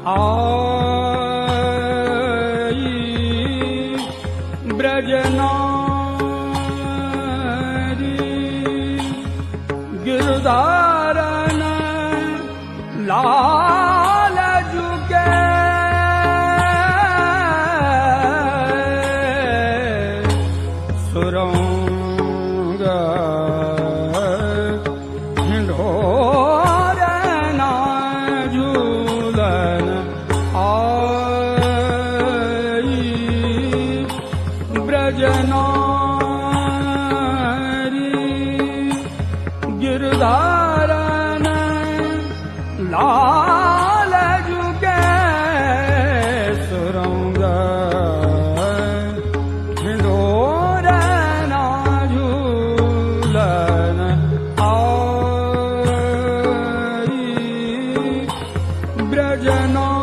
आई ब्रजनारी गिरधारन लाल जुगे सुरंग ढिंढोरन झूलन आई ब्रजनारी गिरधारन लाल जुगे सुरंग ढिंढोरन झूलन आई ब्रजनारी